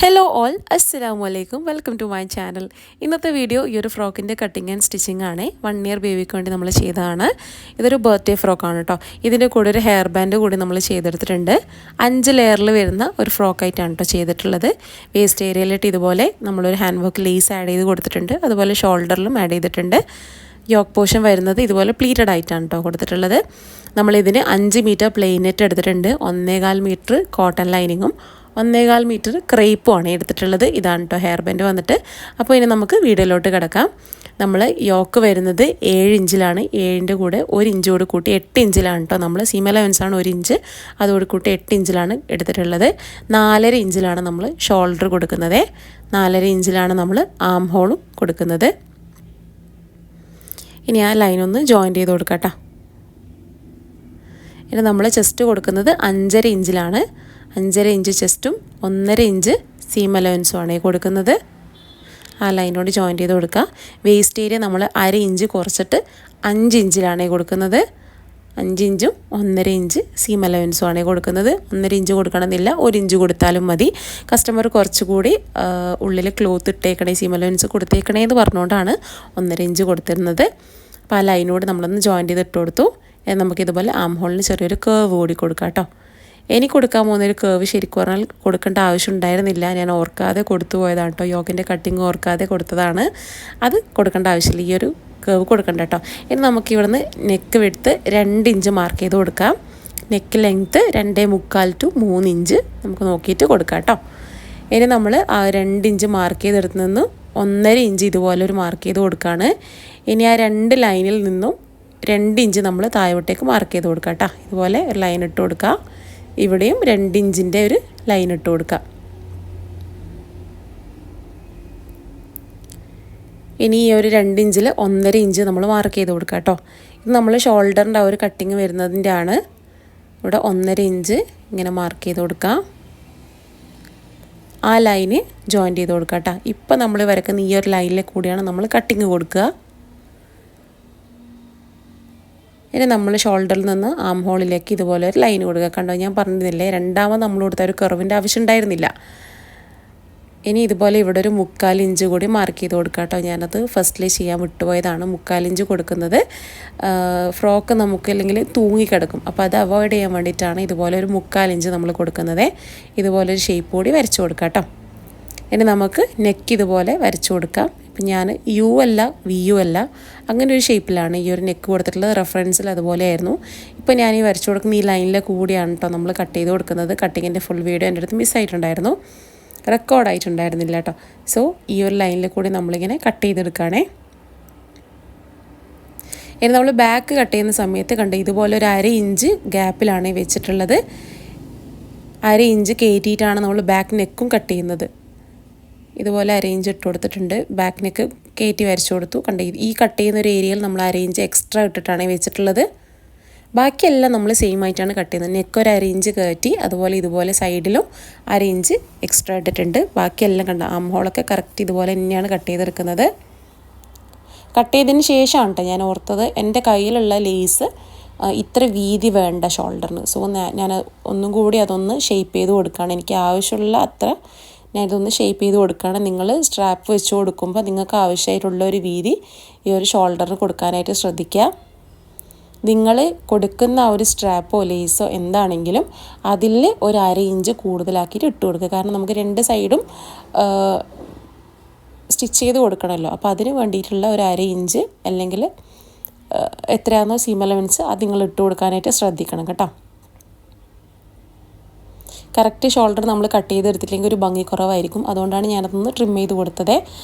Hello all, അസ്സലാമു അലൈക്കും. Welcome to my channel. ഇന്നത്തെ വീഡിയോ ഈ ഒരു ഫ്രോക്കിൻ്റെ കട്ടിങ് ആൻഡ് സ്റ്റിച്ചിങ് ആണ്. 1 ഇയർ ബേബിക്ക് വേണ്ടി നമ്മൾ ചെയ്തതാണ്. ഇതൊരു ബർത്ത്ഡേ ഫ്രോക്കാണ് കേട്ടോ. ഇതിൻ്റെ കൂടെ ഒരു ഹെയർ ബാൻഡ് കൂടി നമ്മൾ ചെയ്തെടുത്തിട്ടുണ്ട്. 5 ലെയറിൽ വരുന്ന ഒരു ഫ്രോക്കായിട്ടാണ് കേട്ടോ ചെയ്തിട്ടുള്ളത്. വേസ്റ്റ് ഏരിയയിലിട്ട് ഇതുപോലെ നമ്മളൊരു ഹാൻഡ് വർക്ക് ലേസ് ആഡ് ചെയ്ത് കൊടുത്തിട്ടുണ്ട്. അതുപോലെ ഷോൾഡറിലും ആഡ് ചെയ്തിട്ടുണ്ട്. യോക്ക് പോർഷൻ വരുന്നത് ഇതുപോലെ പ്ലീറ്റഡ് ആയിട്ടാണ് കേട്ടോ കൊടുത്തിട്ടുള്ളത്. നമ്മളിതിന് 5 മീറ്റർ പ്ലെയിൻ നെറ്റ് എടുത്തിട്ടുണ്ട്. 1.25 മീറ്റർ കോട്ടൺ ലൈനിങ്ങും 1.25 മീറ്റർ ക്രേപ്പുമാണ് എടുത്തിട്ടുള്ളത്. ഇതാണ് കേട്ടോ ഹെയർ ബാൻഡ് വന്നിട്ട്. അപ്പോൾ ഇനി നമുക്ക് വീഡിയോയിലോട്ട് കിടക്കാം. നമ്മൾ യോക്ക് വരുന്നത് 7 ഇഞ്ചിലാണ്. 7ൻ്റെ കൂടെ 1 ഇഞ്ചോട് കൂട്ടി 8 ഇഞ്ചിലാണ് കേട്ടോ. നമ്മൾ സീം അലവൻസാണ് 1 ഇഞ്ച്, അതോട് കൂട്ടി 8 ഇഞ്ചിലാണ് എടുത്തിട്ടുള്ളത്. 4.5 ഇഞ്ചിലാണ് നമ്മൾ ഷോൾഡർ കൊടുക്കുന്നത്. 4.5 ഇഞ്ചിലാണ് നമ്മൾ ആം ഹോളും കൊടുക്കുന്നത്. ഇനി ആ ലൈനൊന്ന് ജോയിൻ്റ് ചെയ്ത് കൊടുക്കാം കേട്ടോ. ഇനി നമ്മൾ ചെസ്റ്റ് കൊടുക്കുന്നത് 5.5 ഇഞ്ചിലാണ്. 5.5 ഇഞ്ച് ചെസ്റ്റും 1.5 ഇഞ്ച് സീം അലവൻസുമാണ് കൊടുക്കുന്നത്. ആ ലൈനോട് ജോയിൻ്റ് ചെയ്ത് കൊടുക്കുക. വേസ്റ്റ് ഏരിയ നമ്മൾ 1/2 ഇഞ്ച് കുറച്ചിട്ട് 5 ഇഞ്ചിലാണ് കൊടുക്കുന്നത്. 5 ഇഞ്ചും 1.5 ഇഞ്ച് സീം അലവൻസുമാണ് കൊടുക്കുന്നത്. 1.5 ഇഞ്ച് കൊടുക്കണമെന്നില്ല, 1 ഇഞ്ച് കൊടുത്താലും മതി. കസ്റ്റമർ കുറച്ചുകൂടി ഉള്ളിൽ ക്ലോത്ത് ഇട്ടേക്കണേ, സീം അലവൻസ് കൊടുത്തേക്കണേ എന്ന് പറഞ്ഞുകൊണ്ടാണ് 1.5 ഇഞ്ച് കൊടുത്തിരുന്നത്. അപ്പോൾ ആ ലൈനോട് നമ്മളൊന്ന് ജോയിൻ്റ് ചെയ്ത് ഇട്ട് കൊടുത്തു. നമുക്കിതുപോലെ ആം ഹോളിന് ചെറിയൊരു കേർവ് കൂടി കൊടുക്കാം കേട്ടോ. എനിക്ക് കൊടുക്കാൻ പോകുന്നൊരു കേർവ് ശരിക്കും പറഞ്ഞാൽ കൊടുക്കേണ്ട ആവശ്യം ഉണ്ടായിരുന്നില്ല. ഞാൻ ഓർക്കാതെ കൊടുത്തു പോയതാണ് കേട്ടോ. യോക്കിൻ്റെ കട്ടിങ് ഓർക്കാതെ കൊടുത്തതാണ്. അത് കൊടുക്കേണ്ട ആവശ്യമില്ല. ഈ ഒരു കേർവ് കൊടുക്കണ്ട കേട്ടോ. ഇനി നമുക്കിവിടുന്ന് നെക്ക് വിഡ്ത്ത് 2 ഇഞ്ച് മാർക്ക് ചെയ്ത് കൊടുക്കാം. നെക്ക് ലെങ്ത്ത് 2.25 to 3 ഇഞ്ച് നമുക്ക് നോക്കിയിട്ട് കൊടുക്കാം കേട്ടോ. ഇനി നമ്മൾ ആ 2 ഇഞ്ച് മാർക്ക് ചെയ്തെടുത്ത് നിന്ന് 1.5 ഇഞ്ച് ഇതുപോലെ ഒരു മാർക്ക് ചെയ്ത് കൊടുക്കുകയാണ്. ഇനി ആ 2 ലൈനിൽ നിന്നും 2 ഇഞ്ച് നമ്മൾ താഴോട്ടേക്ക് മാർക്ക് ചെയ്ത് കൊടുക്കാം കേട്ടോ. ഇതുപോലെ ഒരു ലൈൻ ഇട്ട് കൊടുക്കുക. ഇവിടെയും 2 ഇഞ്ചിൻ്റെ ഒരു ലൈൻ ഇട്ട് കൊടുക്കുക. ഇനി ഈ ഒരു 2 ഇഞ്ചിൽ 1.5 ഇഞ്ച് നമ്മൾ മാർക്ക് ചെയ്ത് കൊടുക്കുക കേട്ടോ. ഇത് നമ്മൾ ഷോൾഡറിൻ്റെ ആ ഒരു കട്ടിങ് വരുന്നതിൻ്റെ ആണ്. ഇവിടെ 1.5 ഇഞ്ച് ഇങ്ങനെ മാർക്ക് ചെയ്ത് കൊടുക്കുക. ആ ലൈന് ജോയിൻ്റ് ചെയ്ത് കൊടുക്കുക കേട്ടോ. ഇപ്പം നമ്മൾ വരക്കുന്ന ഈ ഒരു ലൈനിലെ കൂടിയാണ് നമ്മൾ കട്ടിങ് കൊടുക്കുക. ഇനി നമ്മൾ ഷോൾഡറിൽ നിന്ന് ആം ഹോളിലേക്ക് ഇതുപോലെ ഒരു ലൈൻ കൊടുക്കുക. കണ്ടോ, ഞാൻ പറഞ്ഞിരുന്നില്ലേ, രണ്ടാമത് നമ്മൾ കൊടുത്ത ഒരു കർവിൻ്റെ ആവശ്യം ഉണ്ടായിരുന്നില്ല. ഇനി ഇതുപോലെ ഇവിടെ ഒരു 3/4 ഇഞ്ച് കൂടി മാർക്ക് ചെയ്ത് കൊടുക്കുക കേട്ടോ. ഞാനത് ഫസ്റ്റിൽ ചെയ്യാൻ വിട്ടുപോയതാണ്. 3/4 ഇഞ്ച് കൊടുക്കുന്നത് ഫ്രോക്ക് നമുക്ക് അല്ലെങ്കിൽ തൂങ്ങിക്കിടക്കും. അപ്പോൾ അത് അവോയ്ഡ് ചെയ്യാൻ വേണ്ടിയിട്ടാണ് ഇതുപോലെ ഒരു 3/4 ഇഞ്ച് നമ്മൾ കൊടുക്കുന്നത്. ഇതുപോലെ ഒരു ഷേപ്പ് കൂടി വരച്ച് കൊടുക്കാം കേട്ടോ. ഇനി നമുക്ക് നെക്ക് ഇതുപോലെ വരച്ച് കൊടുക്കാം. ഇപ്പം ഞാൻ യു അല്ല വി യു അല്ല അങ്ങനെ ഒരു ഷേപ്പിലാണ് ഈ ഒരു നെക്ക് കൊടുത്തിട്ടുള്ളത്. റെഫറൻസിൽ അതുപോലെ ആയിരുന്നു. ഇപ്പം ഞാൻ ഈ വരച്ച് കൊടുക്കുന്ന ഈ ലൈനിലെ കൂടിയാണ് കേട്ടോ നമ്മൾ കട്ട് ചെയ്ത് കൊടുക്കുന്നത്. കട്ടിങ്ങിൻ്റെ ഫുൾ വീഡിയോ എൻ്റെ അടുത്ത് മിസ്സായിട്ടുണ്ടായിരുന്നു, റെക്കോർഡായിട്ടുണ്ടായിരുന്നില്ല കേട്ടോ. സോ ഈ ഒരു ലൈനിൽ കൂടി നമ്മളിങ്ങനെ കട്ട് ചെയ്തെടുക്കുകയാണേ. ഇനി നമ്മൾ ബാക്ക് കട്ട് ചെയ്യുന്ന സമയത്ത് കണ്ട് ഇതുപോലെ ഒരു 1/2 ഇഞ്ച് ഗ്യാപ്പിലാണ് വെച്ചിട്ടുള്ളത്. 1/2 ഇഞ്ച് കയറ്റിയിട്ടാണ് നമ്മൾ ബാക്ക് നെക്കും കട്ട് ചെയ്യുന്നത്. ഇതുപോലെ 1/2 ഇഞ്ച് ഇട്ട് കൊടുത്തിട്ടുണ്ട്. ബാക്ക് നെക്ക് കയറ്റി വരച്ചു കൊടുത്തു. കണ്ട് ഈ കട്ട് ചെയ്യുന്ന ഒരു ഏരിയയിൽ നമ്മൾ 1/2 ഇഞ്ച് എക്സ്ട്രാ ഇട്ടിട്ടാണ് വെച്ചിട്ടുള്ളത്. ബാക്കിയെല്ലാം നമ്മൾ സെയിം ആയിട്ടാണ് കട്ട് ചെയ്യുന്നത്. നെക്ക് ഒരു 1/2 ഇഞ്ച് കയറ്റി, അതുപോലെ ഇതുപോലെ സൈഡിലും 1/2 ഇഞ്ച് എക്സ്ട്രാ ഇട്ടിട്ടുണ്ട്. ബാക്കിയെല്ലാം കണ്ട ആം ഹോളൊക്കെ കറക്റ്റ് ഇതുപോലെ തന്നെയാണ് കട്ട് ചെയ്തെടുക്കുന്നത്. കട്ട് ചെയ്തതിന് ശേഷമാണ് കേട്ടോ ഞാൻ ഓർത്തത് എൻ്റെ കയ്യിലുള്ള ലേസ് ഇത്ര വീതി വേണ്ട ഷോൾഡറിന്. സോ ഞാൻ ഒന്നും കൂടി അതൊന്ന് ഷേപ്പ് ചെയ്ത് കൊടുക്കുകയാണ്. എനിക്ക് ആവശ്യമുള്ള അത്ര ഞാൻ ഇതൊന്ന് ഷേപ്പ് ചെയ്ത് കൊടുക്കുകയാണ്. നിങ്ങൾ സ്ട്രാപ്പ് വെച്ച് കൊടുക്കുമ്പോൾ നിങ്ങൾക്ക് ആവശ്യമായിട്ടുള്ള ഒരു വീതി ഈ ഒരു ഷോൾഡറിന് കൊടുക്കാനായിട്ട് ശ്രദ്ധിക്കുക. നിങ്ങൾ കൊടുക്കുന്ന ആ ഒരു സ്ട്രാപ്പോ ലേസോ എന്താണെങ്കിലും അതിൽ ഒരു 1/2 ഇഞ്ച് കൂടുതലാക്കിയിട്ട് ഇട്ട് കൊടുക്കുക. കാരണം നമുക്ക് 2 സൈഡും സ്റ്റിച്ച് ചെയ്ത് കൊടുക്കണമല്ലോ. അപ്പോൾ അതിന് വേണ്ടിയിട്ടുള്ള ഒരു 1/2 ഇഞ്ച് അല്ലെങ്കിൽ എത്രയാണോ സീം അലവൻസ് അത് നിങ്ങൾ ഇട്ട് കൊടുക്കാനായിട്ട് ശ്രദ്ധിക്കണം കേട്ടോ. കറക്റ്റ് ഷോൾഡർ നമ്മൾ കട്ട് ചെയ്തെടുത്തില്ലെങ്കിൽ ഒരു ഭംഗി കുറവായിരിക്കും. അതുകൊണ്ടാണ് ഞാനതൊന്ന് ട്രിം ചെയ്ത് കൊടുത്തത്.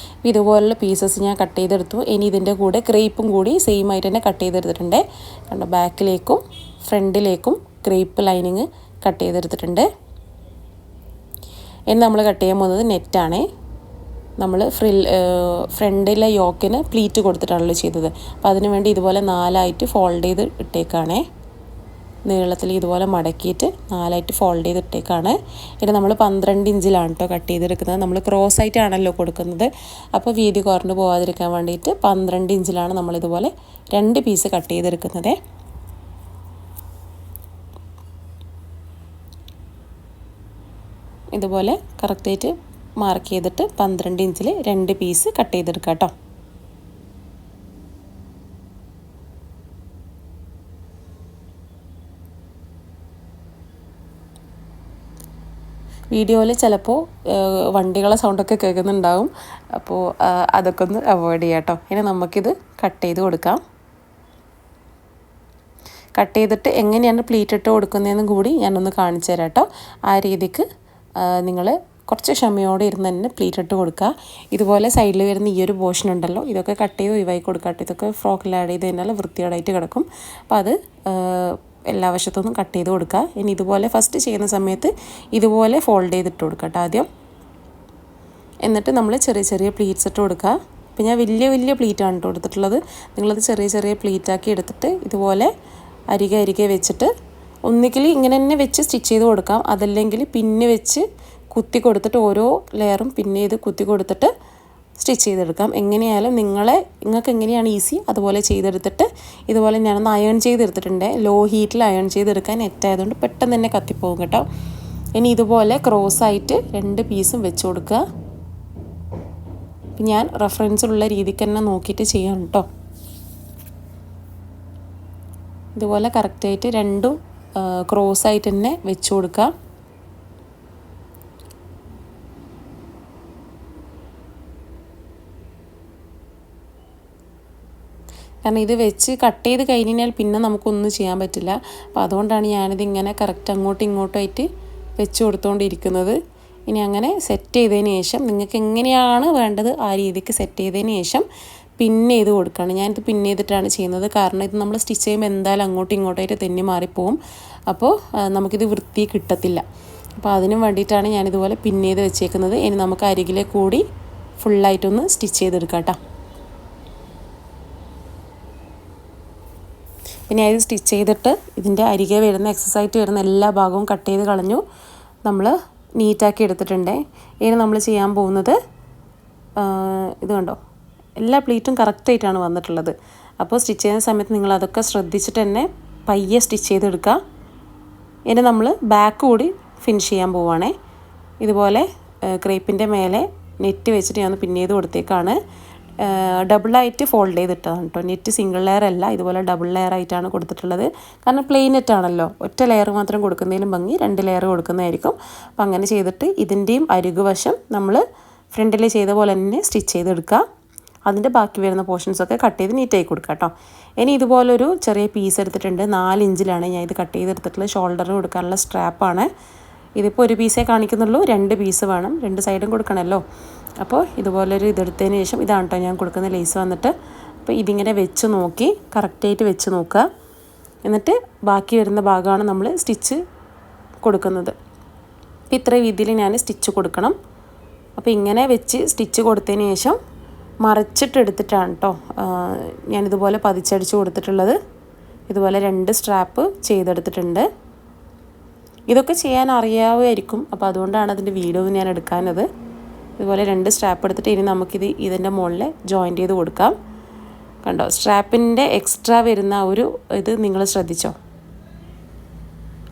ഇതുപോലുള്ള പീസസ് ഞാൻ കട്ട് ചെയ്തെടുത്തു. ഇനി ഇതിൻ്റെ കൂടെ ക്രേപ്പും കൂടി സെയിം ആയിട്ട് തന്നെ കട്ട് ചെയ്തെടുത്തിട്ടുണ്ട്. കണ്ടോ, ബാക്കിലേക്കും ഫ്രണ്ടിലേക്കും ക്രേപ്പ് ലൈനിങ് കട്ട് ചെയ്തെടുത്തിട്ടുണ്ട്. ഇനി നമ്മൾ കട്ട് ചെയ്യാൻ പോകുന്നത് നെറ്റാണ്. നമ്മൾ ഫ്രണ്ടിലെ യോക്കിന് പ്ലീറ്റ് കൊടുത്തിട്ടാണല്ലോ ചെയ്തത്. അപ്പോൾ അതിന് വേണ്ടി ഇതുപോലെ 4ആയിട്ട് ഫോൾഡ് ചെയ്ത് ഇട്ടേക്കാണേ. നീളത്തിൽ ഇതുപോലെ മടക്കിയിട്ട് 4ആയിട്ട് ഫോൾഡ് ചെയ്തിട്ടേക്കാണ്. ഇനി നമ്മൾ 12 ഇഞ്ചിലാണ് കേട്ടോ കട്ട് ചെയ്തെടുക്കുന്നത്. നമ്മൾ ക്രോസ് ആയിട്ടാണല്ലോ കൊടുക്കുന്നത്. അപ്പോൾ വീതി കുറഞ്ഞു പോകാതിരിക്കാൻ വേണ്ടിയിട്ട് 12 ഇഞ്ചിലാണ് നമ്മളിതുപോലെ 2 പീസ് കട്ട് ചെയ്തെടുക്കുന്നത്. ഇതുപോലെ കറക്റ്റായിട്ട് മാർക്ക് ചെയ്തിട്ട് 12 ഇഞ്ചിൽ 2 പീസ് കട്ട് ചെയ്തെടുക്കാം കേട്ടോ. വീഡിയോയിൽ ചിലപ്പോൾ വണ്ടികളെ സൗണ്ടൊക്കെ കേൾക്കുന്നുണ്ടാവും. അപ്പോൾ അതൊക്കെ ഒന്ന് അവോയ്ഡ് ചെയ്യാം കേട്ടോ. ഇനി നമുക്കിത് കട്ട് ചെയ്ത് കൊടുക്കാം. കട്ട് ചെയ്തിട്ട് എങ്ങനെയാണ് പ്ലീറ്റ് ഇട്ട് കൊടുക്കുന്നതെന്നും കൂടി ഞാനൊന്ന് കാണിച്ചു തരാം കേട്ടോ. ആ രീതിക്ക് നിങ്ങൾ കുറച്ച് ക്ഷമയോടെ ഇരുന്ന് തന്നെ പ്ലീറ്റ് ഇട്ട് കൊടുക്കുക. ഇതുപോലെ സൈഡിൽ വരുന്ന ഈ ഒരു പോർഷൻ ഉണ്ടല്ലോ, ഇതൊക്കെ കട്ട് ചെയ്ത് ഒഴിവാക്കി കൊടുക്കുക കേട്ടോ. ഇതൊക്കെ ഫ്രോക്കിൽ ആഡ് ചെയ്ത് കഴിഞ്ഞാൽ വൃത്തിയോടായിട്ട് കിടക്കും. അപ്പോൾ അത് എല്ലാ വശത്തുനിന്നും കട്ട് ചെയ്ത് കൊടുക്കുക. ഇനി ഇതുപോലെ ഫസ്റ്റ് ചെയ്യുന്ന സമയത്ത് ഇതുപോലെ ഫോൾഡ് ചെയ്തിട്ട് കൊടുക്കുക കേട്ടോ ആദ്യം. എന്നിട്ട് നമ്മൾ ചെറിയ ചെറിയ പ്ലീറ്റ്സ് ഇട്ട് കൊടുക്കുക. അപ്പോൾ ഞാൻ വലിയ വലിയ പ്ലീറ്റാണ് കേട്ടോ എടുത്തിട്ടുള്ളത്. നിങ്ങളത് ചെറിയ ചെറിയ പ്ലീറ്റാക്കി എടുത്തിട്ട് ഇതുപോലെ അരികെ വെച്ചിട്ട് ഒന്നുകിൽ ഇങ്ങനെ തന്നെ വെച്ച് സ്റ്റിച്ച് ചെയ്ത് കൊടുക്കാം. അതല്ലെങ്കിൽ പിന്നെ വെച്ച് കുത്തി കൊടുത്തിട്ട് ഓരോ ലെയറും പിന്നെ ഇത് കുത്തി കൊടുത്തിട്ട് സ്റ്റിച്ച് ചെയ്തെടുക്കാം. എങ്ങനെയായാലും നിങ്ങൾക്ക് എങ്ങനെയാണ് ഈസി അതുപോലെ ചെയ്തെടുത്തിട്ട് ഇതുപോലെ ഞാനൊന്ന് അയൺ ചെയ്തെടുത്തിട്ടുണ്ട്. ലോ ഹീറ്റിൽ അയൺ ചെയ്തെടുക്കാൻ നെറ്റായതുകൊണ്ട് പെട്ടെന്ന് തന്നെ കത്തിപ്പോകും കേട്ടോ. ഇനി ഇതുപോലെ ക്രോസായിട്ട് 2 പീസും വെച്ച് കൊടുക്കുക. ഞാൻ റെഫറൻസിലുള്ള രീതിക്ക് തന്നെ നോക്കിയിട്ട് ചെയ്യാം കേട്ടോ. ഇതുപോലെ കറക്റ്റായിട്ട് രണ്ടും ക്രോസായിട്ട് തന്നെ വെച്ച് കൊടുക്കുക. കാരണം ഇത് വെച്ച് കട്ട് ചെയ്ത് കഴിഞ്ഞാൽ പിന്നെ നമുക്കൊന്നും ചെയ്യാൻ പറ്റില്ല. അപ്പോൾ അതുകൊണ്ടാണ് ഞാനിതിങ്ങനെ കറക്റ്റ് അങ്ങോട്ടും ഇങ്ങോട്ടുമായിട്ട് വെച്ച് കൊടുത്തുകൊണ്ടിരിക്കുന്നത്. ഇനി അങ്ങനെ സെറ്റ് ചെയ്തതിന് ശേഷം നിങ്ങൾക്ക് എങ്ങനെയാണ് വേണ്ടത് ആ രീതിക്ക് സെറ്റ് ചെയ്തതിന് ശേഷം പിന്നെ ചെയ്ത് കൊടുക്കുകയാണ്. ഞാനിത് പിന്നെ ചെയ്തിട്ടാണ് ചെയ്യുന്നത്. കാരണം ഇത് നമ്മൾ സ്റ്റിച്ച് ചെയ്യുമ്പോൾ എന്തായാലും അങ്ങോട്ടും ഇങ്ങോട്ടായിട്ട് തെന്നി മാറിപ്പോവും. അപ്പോൾ നമുക്കിത് വൃത്തി കിട്ടത്തില്ല. അപ്പോൾ അതിനും വേണ്ടിയിട്ടാണ് ഞാനിതുപോലെ പിന്നെ ചെയ്ത് വെച്ചേക്കുന്നത്. ഇനി നമുക്ക് അരികിലെ കൂടി ഫുള്ളായിട്ടൊന്ന് സ്റ്റിച്ച് ചെയ്തെടുക്കാം കേട്ടോ. പിന്നെ ഇത് സ്റ്റിച്ച് ചെയ്തിട്ട് ഇതിൻ്റെ അരികെ വരുന്ന എക്സസൈറ്റ് വരുന്ന എല്ലാ ഭാഗവും കട്ട് ചെയ്ത് കളഞ്ഞു നമ്മൾ നീറ്റാക്കി എടുത്തിട്ടുണ്ട്. ഇനി നമ്മൾ ചെയ്യാൻ പോകുന്നത് ഇത് കണ്ടോ, എല്ലാ പ്ലീറ്റും കറക്റ്റായിട്ടാണ് വന്നിട്ടുള്ളത്. അപ്പോൾ സ്റ്റിച്ച് ചെയ്യുന്ന സമയത്ത് നിങ്ങൾ അതൊക്കെ ശ്രദ്ധിച്ചിട്ട് തന്നെ പയ്യെ സ്റ്റിച്ച് ചെയ്തെടുക്കുക. ഇനി നമ്മൾ ബാക്ക് കൂടി ഫിനിഷ് ചെയ്യാൻ പോവുകയാണേ. ഇതുപോലെ ക്രേപ്പിൻ്റെ മേലെ നെറ്റ് വെച്ചിട്ട് ഞാൻ പിൻ ചെയ്ത് കൊടുത്തേക്കാണ്. ഡബിളായിട്ട് ഫോൾഡ് ചെയ്തിട്ടാണ് കേട്ടോ. നെറ്റ് സിംഗിൾ ലെയർ അല്ല, ഇതുപോലെ ഡബിൾ ലെയർ ആയിട്ടാണ് കൊടുത്തിട്ടുള്ളത്. കാരണം പ്ലെയിൻ നെറ്റാണല്ലോ, ഒറ്റ ലെയർ മാത്രം കൊടുക്കുന്നതിലും ഭംഗി 2 ലെയർ കൊടുക്കുന്നതായിരിക്കും. അപ്പോൾ അങ്ങനെ ചെയ്തിട്ട് ഇതിൻ്റെയും അരികുവശം നമ്മൾ ഫ്രണ്ടിൽ ചെയ്ത പോലെ തന്നെ സ്റ്റിച്ച് ചെയ്തെടുക്കുക. അതിൻ്റെ ബാക്കി വരുന്ന പോർഷൻസൊക്കെ കട്ട് ചെയ്ത് നീറ്റായി കൊടുക്കുക കേട്ടോ. ഇനി ഇതുപോലൊരു ചെറിയ പീസ് എടുത്തിട്ടുണ്ട്. 4 ഇഞ്ചിലാണ് ഞാൻ ഇത് കട്ട് ചെയ്തെടുത്തിട്ടുള്ളത്. ഷോൾഡറിന് കൊടുക്കാനുള്ള സ്ട്രാപ്പാണ്. ഇതിപ്പോൾ 1 പീസേ കാണിക്കുന്നുള്ളൂ, 2 പീസ് വേണം, 2 സൈഡും കൊടുക്കണമല്ലോ. അപ്പോൾ ഇതുപോലൊരു ഇതെടുത്തതിന് ശേഷം ഇതാണ് കേട്ടോ ഞാൻ കൊടുക്കുന്ന ലേസ് വന്നിട്ട്. അപ്പോൾ ഇതിങ്ങനെ വെച്ച് നോക്കി കറക്റ്റായിട്ട് വെച്ച് നോക്കുക. എന്നിട്ട് ബാക്കി വരുന്ന ഭാഗമാണ് നമ്മൾ സ്റ്റിച്ച് കൊടുക്കുന്നത്. അപ്പോൾ ഇത്ര രീതിയിൽ ഞാൻ സ്റ്റിച്ച് കൊടുക്കണം. അപ്പോൾ ഇങ്ങനെ വെച്ച് സ്റ്റിച്ച് കൊടുത്തതിന് ശേഷം മറിച്ചിട്ടെടുത്തിട്ടാണ് കേട്ടോ ഞാനിതുപോലെ പതിച്ചടിച്ച് കൊടുത്തിട്ടുള്ളത്. ഇതുപോലെ 2 സ്ട്രാപ്പ് ചെയ്തെടുത്തിട്ടുണ്ട്. ഇതൊക്കെ ചെയ്യാൻ അറിയാവുമായിരിക്കും, അപ്പോൾ അതുകൊണ്ടാണ് അതിൻ്റെ വീഡിയോ ഞാൻ എടുക്കാനത്. ഇതുപോലെ 2 സ്ട്രാപ്പ് എടുത്തിട്ട് ഇനി നമുക്കിത് ഇതിൻ്റെ മുകളിൽ ജോയിൻ്റ് ചെയ്ത് കൊടുക്കാം. കണ്ടോ, സ്ട്രാപ്പിൻ്റെ എക്സ്ട്രാ വരുന്ന ഒരു ഇത് നിങ്ങൾ ശ്രദ്ധിച്ചോ?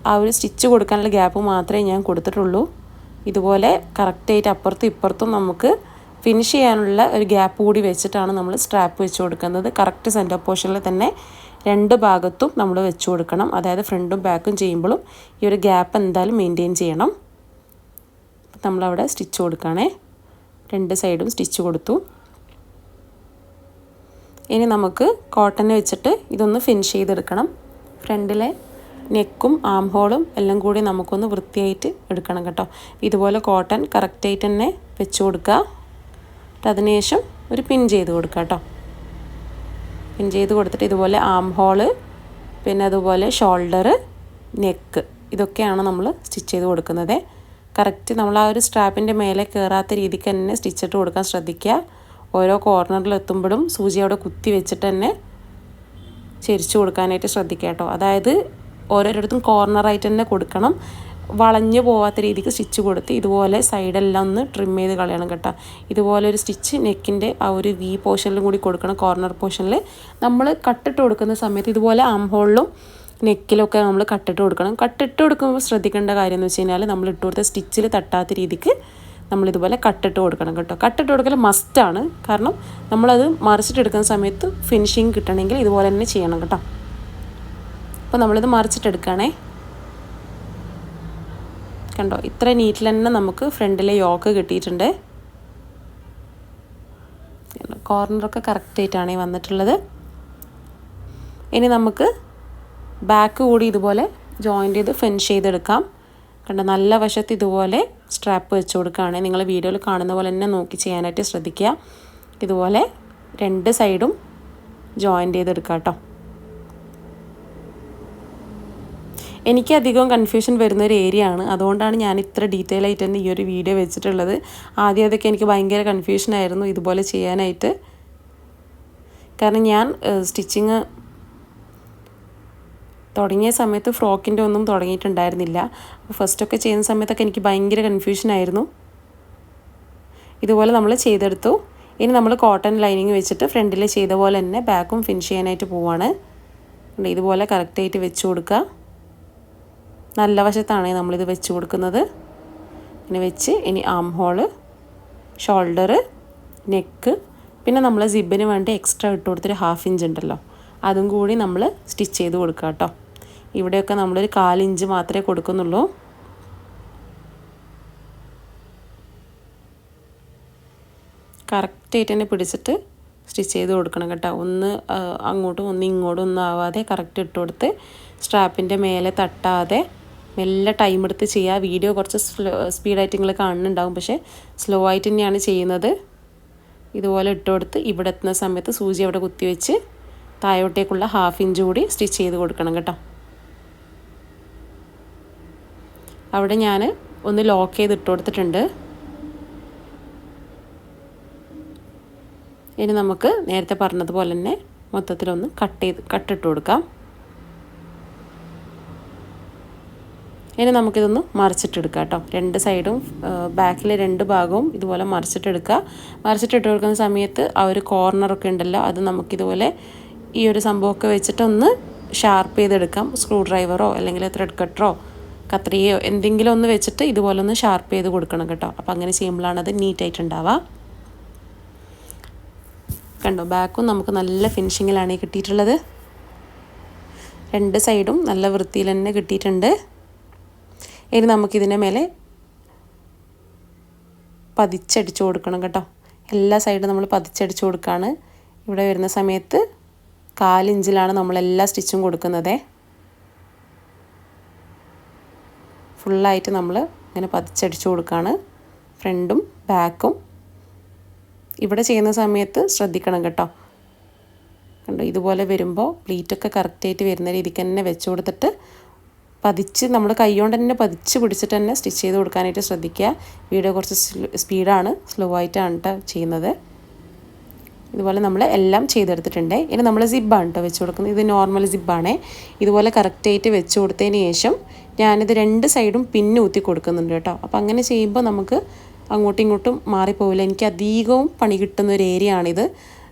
ആ ഒരു സ്റ്റിച്ച് കൊടുക്കാനുള്ള ഗ്യാപ്പ് മാത്രമേ ഞാൻ കൊടുത്തിട്ടുള്ളൂ. ഇതുപോലെ കറക്റ്റായിട്ട് അപ്പുറത്തും ഇപ്പുറത്തും നമുക്ക് ഫിനിഷ് ചെയ്യാനുള്ള ഒരു ഗ്യാപ്പ് കൂടി വെച്ചിട്ടാണ് നമ്മൾ സ്ട്രാപ്പ് വെച്ച് കൊടുക്കുന്നത്. കറക്റ്റ് സെൻറ്റർ പോർഷനിൽ തന്നെ 2 ഭാഗത്തും നമ്മൾ വെച്ച് കൊടുക്കണം. അതായത് ഫ്രണ്ടും ബാക്കും ചെയ്യുമ്പോഴും ഈ ഒരു ഗ്യാപ്പ് എന്തായാലും മെയിൻറ്റെയിൻ ചെയ്യണം. നമ്മളവിടെ സ്റ്റിച്ച് കൊടുക്കുകയാണേ. 2 സൈഡും സ്റ്റിച്ച് കൊടുത്തു. ഇനി നമുക്ക് കോട്ടൺ വെച്ചിട്ട് ഇതൊന്ന് ഫിനിഷ് ചെയ്തെടുക്കണം. ഫ്രണ്ടിലെ നെക്കും ആം ഹോളും എല്ലാം കൂടി നമുക്കൊന്ന് വൃത്തിയായിട്ട് എടുക്കണം കേട്ടോ. ഇതുപോലെ കോട്ടൺ കറക്റ്റായിട്ട് തന്നെ വെച്ച് കൊടുക്കുക. അതിനുശേഷം ഒരു പിൻ ചെയ്ത് കൊടുക്കുക കേട്ടോ. പിൻ ചെയ്ത് കൊടുത്തിട്ട് ഇതുപോലെ ആം ഹോള്, പിന്നെ അതുപോലെ ഷോൾഡർ, നെക്ക്, ഇതൊക്കെയാണ് നമ്മൾ സ്റ്റിച്ച് ചെയ്ത് കൊടുക്കുന്നത്. കറക്റ്റ് നമ്മൾ ആ ഒരു സ്ട്രാപ്പിൻ്റെ മേലെ കയറാത്ത രീതിക്ക് തന്നെ സ്റ്റിച്ചിട്ട് കൊടുക്കാൻ ശ്രദ്ധിക്കുക. ഓരോ കോർണറിലെത്തുമ്പോഴും സൂചി അവിടെ കുത്തി വെച്ചിട്ട് തന്നെ ചെരിച്ച് കൊടുക്കാനായിട്ട് ശ്രദ്ധിക്കുക കേട്ടോ. അതായത് ഓരോരിടത്തും കോർണറായിട്ട് തന്നെ കൊടുക്കണം. വളഞ്ഞു പോവാത്ത രീതിക്ക് സ്റ്റിച്ച് കൊടുത്ത് ഇതുപോലെ സൈഡെല്ലാം ഒന്ന് ട്രിം ചെയ്ത് കളയണം കേട്ടോ. ഇതുപോലെ ഒരു സ്റ്റിച്ച് നെക്കിൻ്റെ ആ ഒരു വി പോർഷനിലും കൂടി കൊടുക്കണം. കോർണർ പോർഷനിൽ നമ്മൾ കട്ടിട്ട് കൊടുക്കുന്ന സമയത്ത് ഇതുപോലെ ആം ഹോളിലും നെക്കിലൊക്കെ നമ്മൾ കട്ടിട്ട് കൊടുക്കണം. കട്ടിട്ട് കൊടുക്കുമ്പോൾ ശ്രദ്ധിക്കേണ്ട കാര്യം എന്ന് വെച്ച് കഴിഞ്ഞാൽ നമ്മൾ ഇട്ട് കൊടുത്ത സ്റ്റിച്ചിൽ തട്ടാത്ത രീതിക്ക് നമ്മളിതുപോലെ കട്ടിട്ട് കൊടുക്കണം കേട്ടോ. കട്ടിട്ട് കൊടുക്കൽ മസ്റ്റാണ്, കാരണം നമ്മളത് മറിച്ചിട്ടെടുക്കുന്ന സമയത്ത് ഫിനിഷിങ് കിട്ടണമെങ്കിൽ ഇതുപോലെ തന്നെ ചെയ്യണം കേട്ടോ. അപ്പോൾ നമ്മളിത് മറിച്ചിട്ടെടുക്കുകയാണേ. കണ്ടോ, ഇത്ര നീറ്റിൽ തന്നെ നമുക്ക് ഫ്രണ്ടിലെ യോക്ക് കിട്ടിയിട്ടുണ്ട്. കോർണറൊക്കെ കറക്റ്റായിട്ടാണ് വന്നിട്ടുള്ളത്. ഇനി നമുക്ക് ബാക്ക് കൂടി ഇതുപോലെ ജോയിൻ്റ് ചെയ്ത് ഫിനിഷ് ചെയ്തെടുക്കാം. കണ്ടോ, നല്ല വശത്ത് ഇതുപോലെ സ്ട്രാപ്പ് വെച്ച് കൊടുക്കുകയാണ്. നിങ്ങൾ വീഡിയോയിൽ കാണുന്ന പോലെ തന്നെ നോക്കി ചെയ്യാനായിട്ട് ശ്രദ്ധിക്കുക. ഇതുപോലെ രണ്ട് സൈഡും ജോയിൻ്റ് ചെയ്തെടുക്കാം കേട്ടോ. എനിക്കധികം കൺഫ്യൂഷൻ വരുന്നൊരു ഏരിയ ആണ്, അതുകൊണ്ടാണ് ഞാൻ ഇത്ര ഡീറ്റെയിൽ ആയിട്ട് തന്നെ ഈ ഒരു വീഡിയോ വെച്ചിട്ടുള്ളത്. ആദ്യം അതൊക്കെ എനിക്ക് ഭയങ്കര കൺഫ്യൂഷനായിരുന്നു ഇതുപോലെ ചെയ്യാനായിട്ട്. കാരണം ഞാൻ സ്റ്റിച്ചിങ് തുടങ്ങിയ സമയത്ത് ഫ്രോക്കിൻ്റെ ഒന്നും തുടങ്ങിയിട്ടുണ്ടായിരുന്നില്ല. അപ്പോൾ ഫസ്റ്റൊക്കെ ചെയ്യുന്ന സമയത്തൊക്കെ എനിക്ക് ഭയങ്കര കൺഫ്യൂഷനായിരുന്നു. ഇതുപോലെ നമ്മൾ ചെയ്തെടുത്തു. ഇനി നമ്മൾ കോട്ടൺ ലൈനിങ് വെച്ചിട്ട് ഫ്രണ്ടിൽ ചെയ്ത പോലെ തന്നെ ബാക്കും ഫിനിഷ് ചെയ്യാനായിട്ട് പോവാണ്. ഇതുപോലെ കറക്റ്റായിട്ട് വെച്ച് കൊടുക്കുക. നല്ല വശത്താണ് നമ്മളിത് വെച്ച് കൊടുക്കുന്നത്. ഇനി വെച്ച് ഇനി ആം ഹോള്, ഷോൾഡർ, നെക്ക്, പിന്നെ നമ്മൾ സിബിന് വേണ്ടി എക്സ്ട്രാ ഇട്ട് കൊടുത്തൊരു 1/2 ഇഞ്ച് ഉണ്ടല്ലോ, അതും കൂടി നമ്മൾ സ്റ്റിച്ച് ചെയ്ത് കൊടുക്കുക കേട്ടോ. ഇവിടെയൊക്കെ നമ്മളൊരു 1/4 ഇഞ്ച് മാത്രമേ കൊടുക്കുന്നുള്ളൂ. കറക്റ്റായിട്ട് തന്നെ പിടിച്ചിട്ട് സ്റ്റിച്ച് ചെയ്ത് കൊടുക്കണം കേട്ടോ. ഒന്ന് അങ്ങോട്ടും ഒന്ന് ഇങ്ങോട്ടും ഒന്നും ആവാതെ കറക്റ്റ് ഇട്ട് കൊടുത്ത് സ്ട്രാപ്പിൻ്റെ മേലെ തട്ടാതെ മെല്ലെ ടൈം എടുത്ത് ചെയ്യുക. വീഡിയോ കുറച്ച് സ്പീഡായിട്ട് നിങ്ങൾ കാണുന്നുണ്ടാവും, പക്ഷേ സ്ലോ ആയിട്ട് തന്നെയാണ് ചെയ്യുന്നത്. ഇതുപോലെ ഇട്ട് കൊടുത്ത് ഇവിടെ എത്തുന്ന സമയത്ത് സൂചി അവിടെ കുത്തിവെച്ച് താഴോട്ടേക്കുള്ള 1/2 ഇഞ്ച് കൂടി സ്റ്റിച്ച് ചെയ്ത് കൊടുക്കണം കേട്ടോ. അവിടെ ഞാൻ ഒന്ന് ലോക്ക് ചെയ്ത് ഇട്ട് കൊടുത്തിട്ടുണ്ട്. ഇനി നമുക്ക് നേരത്തെ പറഞ്ഞതുപോലെ തന്നെ മൊത്തത്തിലൊന്ന് കട്ടിട്ട് കൊടുക്കാം. ഇനി നമുക്കിതൊന്ന് മറിച്ചിട്ടെടുക്കാം കേട്ടോ. രണ്ട് സൈഡും ബാക്കിലെ രണ്ട് ഭാഗവും ഇതുപോലെ മറിച്ചിട്ടെടുക്കുക. മറിച്ചിട്ടിട്ട് കൊടുക്കുന്ന സമയത്ത് ആ ഒരു കോർണറൊക്കെ ഉണ്ടല്ലോ, അത് നമുക്കിതുപോലെ ഈ ഒരു സംഭവമൊക്കെ വെച്ചിട്ടൊന്ന് ഷാർപ്പ് ചെയ്തെടുക്കാം. സ്ക്രൂ ഡ്രൈവറോ അല്ലെങ്കിൽ ത്രെഡ് കട്ടറോ കത്രികയോ എന്തെങ്കിലും ഒന്ന് വെച്ചിട്ട് ഇതുപോലെ ഒന്ന് ഷാർപ്പ് ചെയ്ത് കൊടുക്കണം കേട്ടോ. അപ്പോൾ അങ്ങനെ ചെയ്യുമ്പോഴാണ് അത് നീറ്റായിട്ടുണ്ടാവുക. കണ്ടോ, ബാക്കും നമുക്ക് നല്ല ഫിനിഷിങ്ങിലാണ് കിട്ടിയിട്ടുള്ളത്. രണ്ട് സൈഡും നല്ല വൃത്തിയിൽ തന്നെ കിട്ടിയിട്ടുണ്ട്. ഇനി നമുക്കിതിൻ്റെ മേലെ പതിച്ചടിച്ച് കൊടുക്കണം കേട്ടോ. എല്ലാ സൈഡും നമ്മൾ പതിച്ചടിച്ച് കൊടുക്കുകയാണ്. ഇവിടെ വരുന്ന സമയത്ത് 1/4 ഇഞ്ചിലാണ് നമ്മളെല്ലാ സ്റ്റിച്ചും കൊടുക്കുന്നത്. ഫുള്ളായിട്ട് നമ്മൾ ഇങ്ങനെ പതിച്ചടിച്ച് കൊടുക്കുകയാണ്, ഫ്രണ്ടും ബാക്കും. ഇവിടെ ചെയ്യുന്ന സമയത്ത് ശ്രദ്ധിക്കണം കേട്ടോ. കണ്ടോ, ഇതുപോലെ വരുമ്പോൾ പ്ലീറ്റൊക്കെ കറക്റ്റായിട്ട് വരുന്ന രീതിക്ക് തന്നെ വെച്ച് കൊടുത്തിട്ട് പതിച്ച് നമ്മൾ കൈകൊണ്ട് തന്നെ പതിച്ച് പിടിച്ചിട്ട് തന്നെ സ്റ്റിച്ച് ചെയ്ത് കൊടുക്കാനായിട്ട് ശ്രദ്ധിക്കുക. വീഡിയോ കുറച്ച് സ്പീഡാണ്, സ്ലോ ആയിട്ടാണ് കേട്ടോ ചെയ്യുന്നത്. ഇതുപോലെ നമ്മൾ എല്ലാം ചെയ്തെടുത്തിട്ടുണ്ട്. ഇനി നമ്മൾ സിബ്ബാണ് കേട്ടോ വെച്ച് കൊടുക്കുന്നത്. ഇത് നോർമൽ സിബ്ബാണേ. ഇതുപോലെ കറക്റ്റായിട്ട് വെച്ച് കൊടുത്തതിന് ശേഷം ഞാനിത് രണ്ട് സൈഡും പിന്ന് ഊത്തി കൊടുക്കുന്നുണ്ട് കേട്ടോ. അപ്പോൾ അങ്ങനെ ചെയ്യുമ്പോൾ നമുക്ക് അങ്ങോട്ടും ഇങ്ങോട്ടും മാറിപ്പോവില്ല. എനിക്ക് അധികവും പണി കിട്ടുന്ന ഒരു ഏരിയ ആണിത്.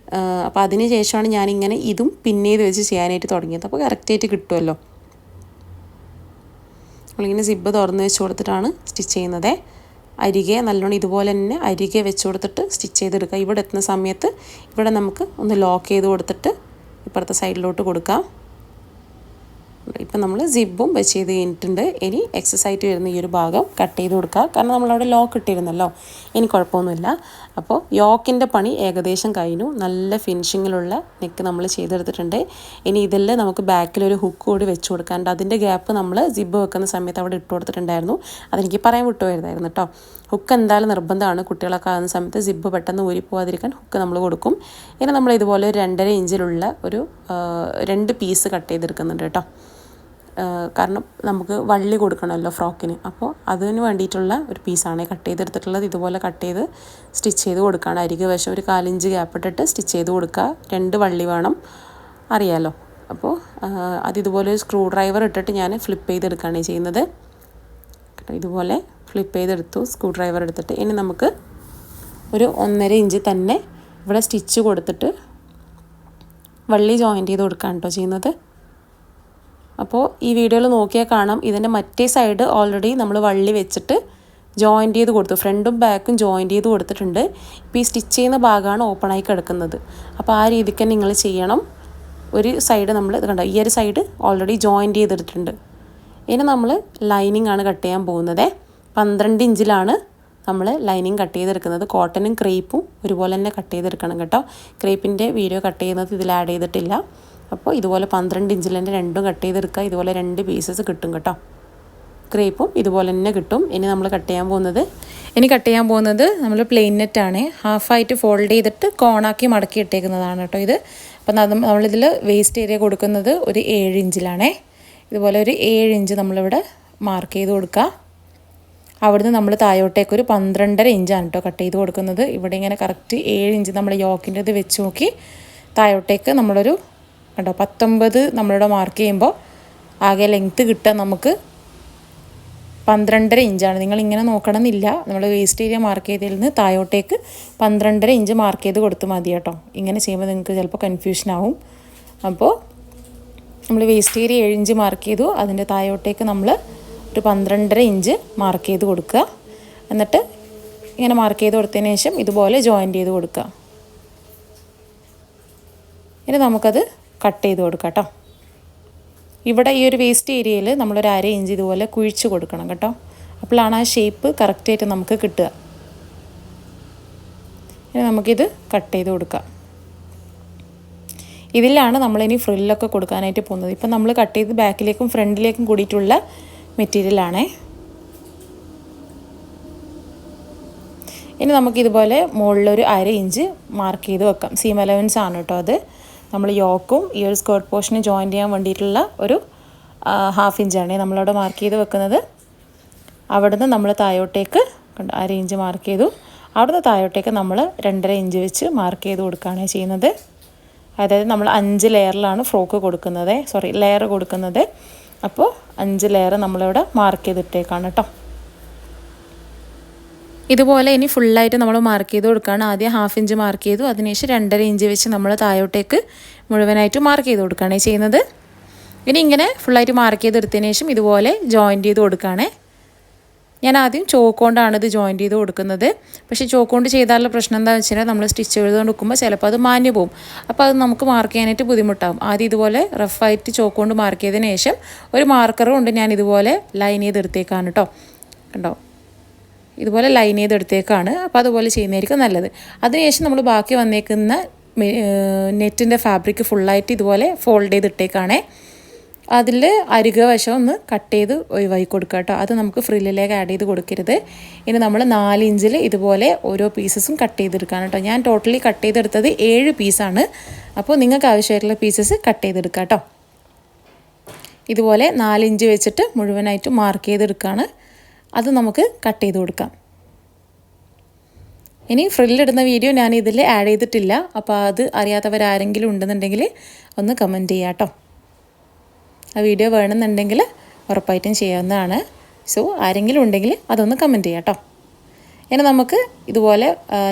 അപ്പോൾ അതിന് ശേഷമാണ് ഞാനിങ്ങനെ ഇതും പിന്ന് ചെയ്ത് വെച്ച് ചെയ്യാനായിട്ട് തുടങ്ങിയത്. അപ്പോൾ കറക്റ്റായിട്ട് കിട്ടുമല്ലോ. നമ്മളിങ്ങനെ സിബ്ബ് തുറന്ന് വെച്ച് കൊടുത്തിട്ടാണ് സ്റ്റിച്ച് ചെയ്യുന്നത്. അരികെ നല്ലോണം ഇതുപോലെ തന്നെ അരികെ വെച്ച് കൊടുത്തിട്ട് സ്റ്റിച്ച് ചെയ്തെടുക്കുക. ഇവിടെ എത്തുന്ന സമയത്ത് ഇവിടെ നമുക്ക് ഒന്ന് ലോക്ക് ചെയ്ത് കൊടുത്തിട്ട് ഇപ്പുറത്തെ സൈഡിലോട്ട് കൊടുക്കാം. ഇപ്പം നമ്മൾ സിബും വെച്ച് ചെയ്ത് കഴിഞ്ഞിട്ടുണ്ട്. ഇനി എക്സസ് ആയിട്ട് വരുന്ന ഈ ഒരു ഭാഗം കട്ട് ചെയ്ത് കൊടുക്കുക. കാരണം നമ്മളവിടെ ലോക്ക് ഇട്ടിരുന്നല്ലോ, ഇനി കുഴപ്പമൊന്നുമില്ല. അപ്പോൾ യോക്കിൻ്റെ പണി ഏകദേശം കഴിഞ്ഞു. നല്ല ഫിനിഷിങ്ങിലുള്ള നെക്ക് നമ്മൾ ചെയ്തെടുത്തിട്ടുണ്ട്. ഇനി ഇതിൽ നമുക്ക് ബാക്കിലൊരു ഹുക്ക് കൂടി വെച്ച് കൊടുക്കാണ്ട്. അതിൻ്റെ ഗ്യാപ്പ് നമ്മൾ സിബ് വെക്കുന്ന സമയത്ത് അവിടെ ഇട്ട് കൊടുത്തിട്ടുണ്ടായിരുന്നു. അതെനിക്ക് പറയാൻ വിട്ടുപോയതായിരുന്നു കേട്ടോ. ഹുക്ക് എന്തായാലും നിർബന്ധമാണ്. കുട്ടികളൊക്കെ ആകുന്ന സമയത്ത് സിബ് പെട്ടെന്ന് ഊരിപ്പോവാതിരിക്കാൻ ഹുക്ക് നമ്മൾ കൊടുക്കും. ഇനി നമ്മൾ ഇതുപോലെ 2.5 ഇഞ്ചിലുള്ള ഒരു 2 പീസ് കട്ട് ചെയ്തെടുക്കുന്നുണ്ട് കേട്ടോ. കാരണം നമുക്ക് വള്ളി കൊടുക്കണമല്ലോ ഫ്രോക്കിന്. അപ്പോൾ അതിന് വേണ്ടിയിട്ടുള്ള ഒരു പീസാണ് കട്ട് ചെയ്തെടുത്തിട്ടുള്ളത്. ഇതുപോലെ കട്ട് ചെയ്ത് സ്റ്റിച്ച് ചെയ്ത് കൊടുക്കുകയാണ്. അരികെ വശം ഒരു 4 ഇഞ്ച് ഗ്യാപ്പ് ഇട്ടിട്ട് സ്റ്റിച്ച് ചെയ്ത് കൊടുക്കുക. 2 വള്ളി വേണം, അറിയാലോ. അപ്പോൾ അതിതുപോലെ ഒരു സ്ക്രൂ ഡ്രൈവർ ഇട്ടിട്ട് ഞാൻ ഫ്ലിപ്പ് ചെയ്തെടുക്കുകയാണ് ചെയ്യുന്നത്. ഇതുപോലെ ഫ്ലിപ്പ് ചെയ്തെടുത്തു സ്ക്രൂ ഡ്രൈവർ എടുത്തിട്ട്. ഇനി നമുക്ക് ഒരു 1.5 ഇഞ്ച് തന്നെ ഇവിടെ സ്റ്റിച്ച് കൊടുത്തിട്ട് വള്ളി ജോയിൻ്റ് ചെയ്ത് കൊടുക്കുകയാണ് കേട്ടോ ചെയ്യുന്നത്. അപ്പോൾ ഈ വീഡിയോയിൽ നോക്കിയാൽ കാണാം, ഇതിൻ്റെ മറ്റേ സൈഡ് ഓൾറെഡി നമ്മൾ വള്ളി വെച്ചിട്ട് ജോയിൻ്റ് ചെയ്ത് കൊടുത്തു. ഫ്രണ്ടും ബാക്കും ജോയിൻ്റ് ചെയ്ത് കൊടുത്തിട്ടുണ്ട്. ഇപ്പോൾ ഈ സ്റ്റിച്ച് ചെയ്യുന്ന ഭാഗമാണ് ഓപ്പണായി കിടക്കുന്നത്. അപ്പോൾ ആ രീതിക്ക് തന്നെ നിങ്ങൾ ചെയ്യണം. ഒരു സൈഡ് നമ്മൾ ഇത് കണ്ടോ, ഈ ഒരു സൈഡ് ഓൾറെഡി ജോയിൻ്റ് ചെയ്തെടുത്തിട്ടുണ്ട്. ഇനി നമ്മൾ ലൈനിങ് ആണ് കട്ട് ചെയ്യാൻ പോകുന്നത്. 12 ഇഞ്ചിലാണ് നമ്മൾ ലൈനിങ് കട്ട് ചെയ്തെടുക്കുന്നത്. കോട്ടനും ക്രേപ്പും ഒരുപോലെ തന്നെ കട്ട് ചെയ്തെടുക്കണം കേട്ടോ. ക്രേപ്പിൻ്റെ വീഡിയോ കട്ട് ചെയ്യുന്നത് ഇതിൽ ആഡ് ചെയ്തിട്ടില്ല. അപ്പോൾ ഇതുപോലെ 12 ഇഞ്ചിൽ തന്നെ രണ്ടും കട്ട് ചെയ്തെടുക്കുക. ഇതുപോലെ 2 പീസസ് കിട്ടും കേട്ടോ. ക്രേപ്പും ഇതുപോലെ തന്നെ കിട്ടും. ഇനി നമ്മൾ കട്ട് ചെയ്യാൻ പോകുന്നത് നമ്മൾ പ്ലെയിൻ നെറ്റാണ്. ഹാഫായിട്ട് ഫോൾഡ് ചെയ്തിട്ട് കോണാക്കി മടക്കി ഇട്ടേക്കുന്നതാണ് കേട്ടോ ഇത്. അപ്പം നമ്മളിതിൽ വേസ്റ്റ് ഏരിയ കൊടുക്കുന്നത് ഒരു 7 ഇഞ്ചിലാണേ. ഇതുപോലെ ഒരു 7 ഇഞ്ച് നമ്മളിവിടെ മാർക്ക് ചെയ്ത് കൊടുക്കുക. അവിടുന്ന് നമ്മൾ താഴോട്ടേക്ക് ഒരു 12.5 ഇഞ്ചാണ് കേട്ടോ കട്ട് ചെയ്ത് കൊടുക്കുന്നത്. ഇവിടെ ഇങ്ങനെ കറക്റ്റ് 7 ഇഞ്ച് നമ്മൾ യോക്കിൻ്റെ ഇത് വെച്ച് നോക്കി താഴോട്ടേക്ക് നമ്മളൊരു കേട്ടോ 19 നമ്മളിവിടെ മാർക്ക് ചെയ്യുമ്പോൾ ആകെ ലെങ്ത്ത് കിട്ടുക നമുക്ക് 12.5 ഇഞ്ചാണ്. നിങ്ങളിങ്ങനെ നോക്കണമെന്നില്ല. നമ്മൾ വേസ്റ്റ് ഏരിയ മാർക്ക് ചെയ്തതിൽ നിന്ന് താഴോട്ടേക്ക് 12.5 ഇഞ്ച് മാർക്ക് ചെയ്ത് കൊടുത്ത് മതി കേട്ടോ. ഇങ്ങനെ ചെയ്യുമ്പോൾ നിങ്ങൾക്ക് ചിലപ്പോൾ കൺഫ്യൂഷനാവും. അപ്പോൾ നമ്മൾ വേസ്റ്റ് ഏരിയ 7 ഇഞ്ച് മാർക്ക് ചെയ്തു. അതിൻ്റെ താഴോട്ടേക്ക് നമ്മൾ ഒരു 12.5 ഇഞ്ച് മാർക്ക് ചെയ്ത് കൊടുക്കുക. എന്നിട്ട് ഇങ്ങനെ മാർക്ക് ചെയ്ത് കൊടുത്തതിന് ശേഷം ഇതുപോലെ ജോയിൻ്റ് ചെയ്ത് കൊടുക്കുക. ഇനി നമുക്കത് കട്ട് ചെയ്ത് കൊടുക്കാം കേട്ടോ. ഇവിടെ ഈ ഒരു വേസ്റ്റ് ഏരിയയിൽ നമ്മളൊരു 1/2 ഇഞ്ച് ഇതുപോലെ കുഴിച്ച് കൊടുക്കണം കേട്ടോ. അപ്പോഴാണ് ആ ഷേപ്പ് കറക്റ്റായിട്ട് നമുക്ക് കിട്ടുക. ഇനി നമുക്കിത് കട്ട് ചെയ്ത് കൊടുക്കാം. ഇതിലാണ് നമ്മളിനി ഫ്രില്ലൊക്കെ കൊടുക്കാനായിട്ട് പോകുന്നത്. ഇപ്പം നമ്മൾ കട്ട് ചെയ്ത് ബാക്കിലേക്കും ഫ്രണ്ടിലേക്കും കൂടിയിട്ടുള്ള മെറ്റീരിയലാണേ. ഇനി നമുക്കിതുപോലെ മുകളിലൊരു 1/2 ഇഞ്ച് മാർക്ക് ചെയ്ത് വെക്കാം. സീം അലവൻസ് ആണ് കേട്ടോ അത്. നമ്മൾ യോക്കും ഈ ഒരു സ്കേർട്ട് പോർഷന് ജോയിൻ ചെയ്യാൻ വേണ്ടിയിട്ടുള്ള ഒരു 1/2 ഇഞ്ചാണ് നമ്മളവിടെ മാർക്ക് ചെയ്ത് വെക്കുന്നത്. അവിടുന്ന് നമ്മൾ താഴോട്ടേക്ക് 1/2 ഇഞ്ച് മാർക്ക് ചെയ്തു. അവിടുന്ന് താഴോട്ടേക്ക് നമ്മൾ 2.5 ഇഞ്ച് വെച്ച് മാർക്ക് ചെയ്ത് കൊടുക്കുകയാണ് ചെയ്യുന്നത്. അതായത് നമ്മൾ 5 ലെയറിലാണ് ലെയർ കൊടുക്കുന്നത്. അപ്പോൾ 5 ലെയർ നമ്മളിവിടെ മാർക്ക് ചെയ്തിട്ടേക്കാണ് കേട്ടോ. ഇതുപോലെ ഇനി ഫുള്ളായിട്ട് നമ്മൾ മാർക്ക് ചെയ്ത് കൊടുക്കുകയാണ്. ആദ്യം 1/2 ഇഞ്ച് മാർക്ക് ചെയ്തു. അതിനുശേഷം 2.5 ഇഞ്ച് വെച്ച് നമ്മൾ താഴോട്ടേക്ക് മുഴുവനായിട്ട് മാർക്ക് ചെയ്ത് കൊടുക്കുകയാണ് ചെയ്യുന്നത്. ഇനി ഇങ്ങനെ ഫുള്ളായിട്ട് മാർക്ക് ചെയ്തെടുത്തതിന് ശേഷം ഇതുപോലെ ജോയിൻ്റ് ചെയ്ത് കൊടുക്കുകയാണ്. ഞാൻ ആദ്യം ചോക്ക് കൊണ്ടാണ് ഇത് ജോയിൻ്റ് ചെയ്ത് കൊടുക്കുന്നത്. പക്ഷേ ചോക്ക് കൊണ്ട് ചെയ്താലുള്ള പ്രശ്നം എന്താണെന്ന് വെച്ചാൽ നമ്മൾ സ്റ്റിച്ച് ചെയ്തുകൊണ്ട് വെക്കുമ്പോൾ ചിലപ്പോൾ അത് മാഞ്ഞു പോകും. അപ്പോൾ അത് നമുക്ക് മാർക്ക് ചെയ്യാനായിട്ട് ബുദ്ധിമുട്ടാകും. ആദ്യം ഇതുപോലെ റഫായിട്ട് ചോക്ക് കൊണ്ട് മാർക്ക് ചെയ്തതിന് ശേഷം ഒരു മാർക്കർ കൊണ്ട് ഞാൻ ഇതുപോലെ ലൈൻ ചെയ്തെടുത്തേക്കാണ് കേട്ടോ. കണ്ടോ, ഇതുപോലെ ലൈൻ ചെയ്തെടുത്തേക്കാണ്. അപ്പോൾ അതുപോലെ ചെയ്യുന്നതായിരിക്കും നല്ലത്. അതിനുശേഷം നമ്മൾ ബാക്കി വന്നേക്കുന്ന നെറ്റിൻ്റെ ഫാബ്രിക് ഫുള്ളായിട്ട് ഇതുപോലെ ഫോൾഡ് ചെയ്തിട്ടേക്കാണേ. അതിൽ അരികെ വശം ഒന്ന് കട്ട് ചെയ്ത് ഒഴിവാക്കി കൊടുക്കുക കേട്ടോ. അത് നമുക്ക് ഫ്രില്ലിലേക്ക് ആഡ് ചെയ്ത് കൊടുക്കരുത്. ഇനി നമ്മൾ 4 ഇഞ്ചിൽ ഇതുപോലെ ഓരോ പീസസും കട്ട് ചെയ്തെടുക്കാൻ കേട്ടോ. ഞാൻ ടോട്ടലി കട്ട് ചെയ്തെടുത്തത് 7 പീസാണ്. അപ്പോൾ നിങ്ങൾക്ക് ആവശ്യമായിട്ടുള്ള പീസസ് കട്ട് ചെയ്തെടുക്കാം കേട്ടോ. ഇതുപോലെ 4 ഇഞ്ച് വെച്ചിട്ട് മുഴുവനായിട്ട് മാർക്ക് ചെയ്തെടുക്കുകയാണ്. അത് നമുക്ക് കട്ട് ചെയ്ത് കൊടുക്കാം. ഇനി ഫ്രില്ലിടുന്ന വീഡിയോ ഞാൻ ഇതിൽ ആഡ് ചെയ്തിട്ടില്ല. അപ്പോൾ അത് അറിയാത്തവരാരെങ്കിലും ഉണ്ടെന്നുണ്ടെങ്കിൽ ഒന്ന് കമൻറ്റ് ചെയ്യാം കേട്ടോ. ആ വീഡിയോ വേണമെന്നുണ്ടെങ്കിൽ ഉറപ്പായിട്ടും ചെയ്യാവുന്നതാണ്. സോ ആരെങ്കിലും ഉണ്ടെങ്കിൽ അതൊന്ന് കമൻറ്റ് ചെയ്യാം കേട്ടോ. ഇനി നമുക്ക് ഇതുപോലെ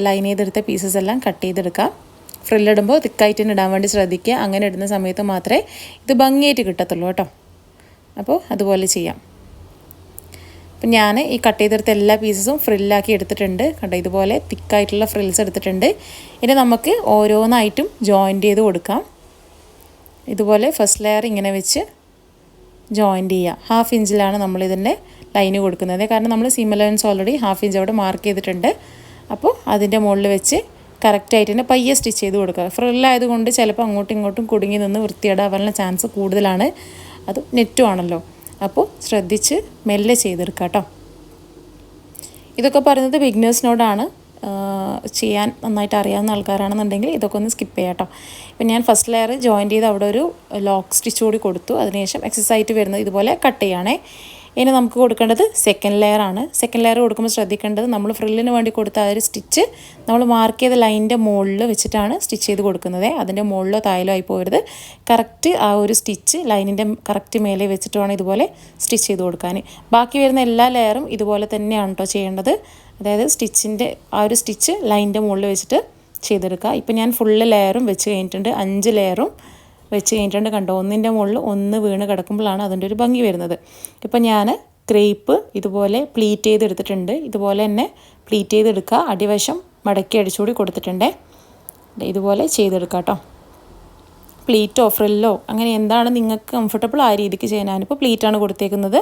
ലൈൻ ചെയ്തെടുത്ത പീസസ് എല്ലാം കട്ട് ചെയ്തെടുക്കാം. ഫ്രില്ലിടുമ്പോൾ തിക്കായിട്ട് ഇടാൻ വേണ്ടി ശ്രദ്ധിക്കുക. അങ്ങനെ ഇടുന്ന സമയത്ത് മാത്രമേ ഇത് ഭംഗിയായിട്ട് കിട്ടത്തുള്ളൂ കേട്ടോ. അപ്പോൾ അതുപോലെ ചെയ്യാം. അപ്പം ഞാൻ ഈ കട്ട് ചെയ്തെടുത്ത എല്ലാ പീസസും ഫ്രില്ലാക്കി എടുത്തിട്ടുണ്ട് കണ്ടോ. ഇതുപോലെ തിക്കായിട്ടുള്ള ഫ്രിൽസ് എടുത്തിട്ടുണ്ട്. ഇനി നമുക്ക് ഓരോന്നായിട്ടും ജോയിൻ്റ് ചെയ്ത് കൊടുക്കാം. ഇതുപോലെ ഫസ്റ്റ് ലെയർ ഇങ്ങനെ വെച്ച് ജോയിൻ്റ് ചെയ്യുക. 1/2 ഇഞ്ചിലാണ് നമ്മളിതിൻ്റെ ലൈന് കൊടുക്കുന്നത്. കാരണം നമ്മൾ സീം അലവൻസ് ഓൾറെഡി 1/2 ഇഞ്ച് അവിടെ മാർക്ക് ചെയ്തിട്ടുണ്ട്. അപ്പോൾ അതിൻ്റെ മുകളിൽ വെച്ച് കറക്റ്റായിട്ട് തന്നെ പയ്യെ സ്റ്റിച്ച് ചെയ്ത് കൊടുക്കുക. ഫ്രില്ലായതുകൊണ്ട് ചിലപ്പോൾ അങ്ങോട്ടും ഇങ്ങോട്ടും കുടുങ്ങി നിന്ന് വൃത്തിയിടാനുള്ള ചാൻസ് കൂടുതലാണ്. അത് നെറ്റും ആണല്ലോ. അപ്പോൾ ശ്രദ്ധിച്ച് മെല്ലെ ചെയ്തെടുക്കുക കേട്ടോ. ഇതൊക്കെ പറയുന്നത് ബിഗിനേഴ്സിനോടാണ്. ചെയ്യാൻ നന്നായിട്ട് അറിയാവുന്ന ആൾക്കാരാണെന്നുണ്ടെങ്കിൽ ഇതൊക്കെ ഒന്ന് സ്കിപ്പ് ചെയ്യാം കേട്ടോ. ഇപ്പം ഞാൻ ഫസ്റ്റ് ലെയർ ജോയിൻ്റ് ചെയ്ത് അവിടെ ഒരു ലോക്ക് സ്റ്റിച്ച് കൂടി കൊടുത്തു. അതിനുശേഷം എക്സസ് ആയിട്ട് വരുന്നത് ഇതുപോലെ കട്ട് ചെയ്യുകയാണേ. ഇനി നമുക്ക് കൊടുക്കേണ്ടത് സെക്കൻഡ് ലെയർ ആണ്. സെക്കൻഡ് ലെയർ കൊടുക്കുമ്പോൾ ശ്രദ്ധിക്കേണ്ടത് നമ്മൾ ഫ്രില്ലിന് വേണ്ടി കൊടുത്ത ആ ഒരു സ്റ്റിച്ച് നമ്മൾ മാർക്ക് ചെയ്ത ലൈനിൻ്റെ മുകളിൽ വെച്ചിട്ടാണ് സ്റ്റിച്ച് ചെയ്ത് കൊടുക്കുന്നത്. അതിൻ്റെ മുകളിലോ താഴെയോ ആയി പോകരുത്. കറക്റ്റ് ആ ഒരു സ്റ്റിച്ച് ലൈനിൻ്റെ കറക്റ്റ് മേലെ വെച്ചിട്ട് വേണം ഇതുപോലെ സ്റ്റിച്ച് ചെയ്ത് കൊടുക്കാൻ. ബാക്കി വരുന്ന എല്ലാ ലെയറും ഇതുപോലെ തന്നെയാണ് കേട്ടോ ചെയ്യേണ്ടത്. അതായത് സ്റ്റിച്ചിൻ്റെ ആ ഒരു സ്റ്റിച്ച് ലൈനിൻ്റെ മുകളിൽ വെച്ചിട്ട് ചെയ്തെടുക്കുക. ഇപ്പം ഞാൻ ഫുള്ള് ലെയറും വെച്ച് കഴിഞ്ഞിട്ടുണ്ട്. 5 ലെയറും വെച്ച് കഴിഞ്ഞിട്ടുണ്ട്. കണ്ടോ, ഒന്നിൻ്റെ മുകളിൽ ഒന്ന് വീണ് കിടക്കുമ്പോഴാണ് അതിൻ്റെ ഒരു ഭംഗി വരുന്നത്. ഇപ്പം ഞാൻ ക്രേപ്പ് ഇതുപോലെ പ്ലീറ്റ് ചെയ്തെടുത്തിട്ടുണ്ട്. ഇതുപോലെ തന്നെ പ്ലീറ്റ് ചെയ്തെടുക്കുക. അടിവശം മടക്കി അടിച്ചുകൂടി കൊടുത്തിട്ടുണ്ട്. ഇതുപോലെ ചെയ്തെടുക്കുക കേട്ടോ. പ്ലീറ്റോ ഫ്രില്ലോ അങ്ങനെ എന്താണ് നിങ്ങൾക്ക് കംഫർട്ടബിൾ ആ രീതിക്ക് ചെയ്യാൻ. ഞാനിപ്പോൾ പ്ലീറ്റാണ് കൊടുത്തേക്കുന്നത്.